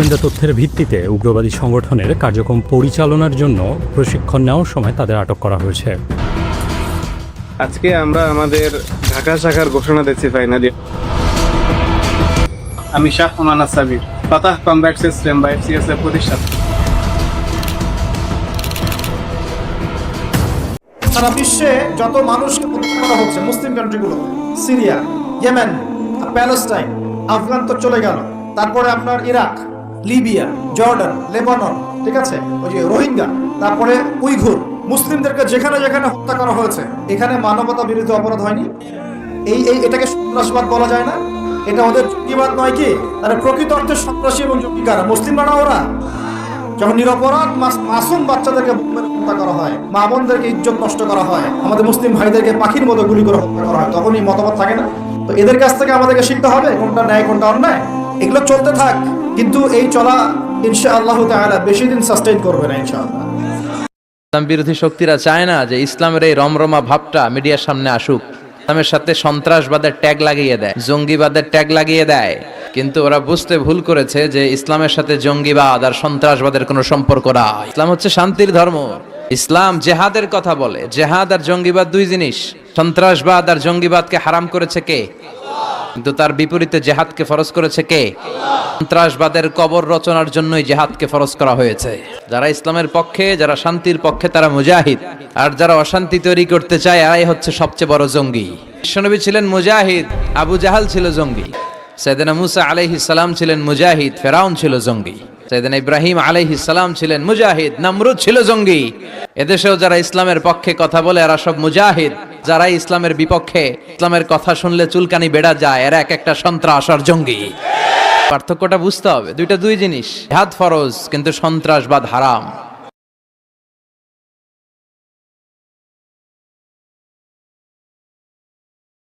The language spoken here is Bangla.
গোয়েন্দা তথ্যের ভিত্তিতে উগ্রবাদী সংগঠনের কার্যক্রম পরিচালনার জন্য প্রশিক্ষণ নেওয়ার সময় তাদের আটক করা হয়েছে। আজকে আমরা আমাদের ঢাকা শাখার ঘোষণা দিচ্ছি ফাইনালি। আমি শাহ ওমানা সাবির, ফাতাহ কমব্যাট সিস্টেম বা FCS এর প্রতিষ্ঠাতা। সারা বিশ্বে যত মানুষকে হত্যা করা হচ্ছে মুসলিম কান্ট্রিগুলো, সিরিয়া, ইয়েমেন, প্যালেস্টাইন, আফগান তো চলে গেল, তারপরে আপনার ইরাক, লিবিয়া, জর্ডান, লেবানন, ঠিক আছে, ওই যে রোহিঙ্গা, তারপরে উইঘুর, মুসলিমদেরকে যেখানে যেখানে হত্যা করা হয়েছে, এখানে মানবতা বিরোধী অপরাধ হয়নি? এটাকে সন্ত্রাসবাদ বলা যায় না? এটা ওদের জঙ্গিবাদ নয় কি? তারা প্রকৃত অর্থে সন্ত্রাসী এবং জঙ্গি কারা? মুসলিমরা না ওরা? যখন নিরপরাধ মাসুম বাচ্চাদেরকে হত্যা করা হয়, মা বোনদেরকে ইজ্জত নষ্ট করা হয়, আমাদের মুসলিম ভাইদেরকে পাখির মতো গুলি করে হত্যা করা হয়, তখনই মতবাদ থাকে না? তো এদের কাছ থেকে আমাদেরকে শিখতে হবে কোনটা ন্যায় কোনটা অন্যায়। এগুলো চলতে থাক, কিন্তু এই চলা ইনশাআল্লাহ তাআলা বেশি দিন সাস্টেইন করবে না ইনশাআল্লাহ। ইসলাম বিরোধী শক্তিরা চায় না যে ইসলামের এই রমরমা ভাবটা মিডিয়ার সামনে আসুক। ইসলামের সাথে সন্ত্রাসবাদের ট্যাগ লাগিয়ে দেয়, জঙ্গিবাদের ট্যাগ লাগিয়ে দেয়, কিন্তু ওরা বুঝতে ভুল করেছে যে ইসলামের সাথে জঙ্গিবাদ আর সন্ত্রাসবাদের কোনো সম্পর্ক নাই। ইসলাম হচ্ছে শান্তির ধর্ম। ইসলাম জেহাদের কথা বলে। জেহাদ আর জঙ্গিবাদ দুই জিনিস। সন্ত্রাসবাদ আর জঙ্গিবাদকে হারাম করেছে কে? কিন্তু তার বিপরীতে জেহাদকে ফরজ করেছে কে? সন্ত্রাসবাদের কবর রচনার জন্যই জেহাদকে ফরজ করা হয়েছে। যারা ইসলামের পক্ষে, যারা শান্তির পক্ষে, তারা মুজাহিদ, আর যারা অশান্তি তৈরি করতে চায় এরাই হচ্ছে সবচেয়ে বড় জঙ্গি। বিশ্বনবী ছিলেন মুজাহিদ, আবু জাহাল ছিল জঙ্গি। সাইয়েদনা মুসা আলাইহিস সালাম ছিলেন মুজাহিদ, ফেরাউন ছিল জঙ্গি। সাইয়েদনা ইব্রাহিম আলাইহিস সালাম ছিলেন মুজাহিদ, নমরুদ ছিল জঙ্গি। এদেশেও যারা ইসলামের পক্ষে কথা বলে এরা সব মুজাহিদ, যারা ইসলামের বিপক্ষে, ইসলামের কথা শুনলে চুলকানি বেড়া যায়, এরা এক একটা সন্ত্রাস আর জঙ্গি। পার্থক্যটা বুঝতে হবে, দুইটা দুই জিনিস। জিহাদ ফরজ কিন্তু সন্ত্রাসবাদ হারাম।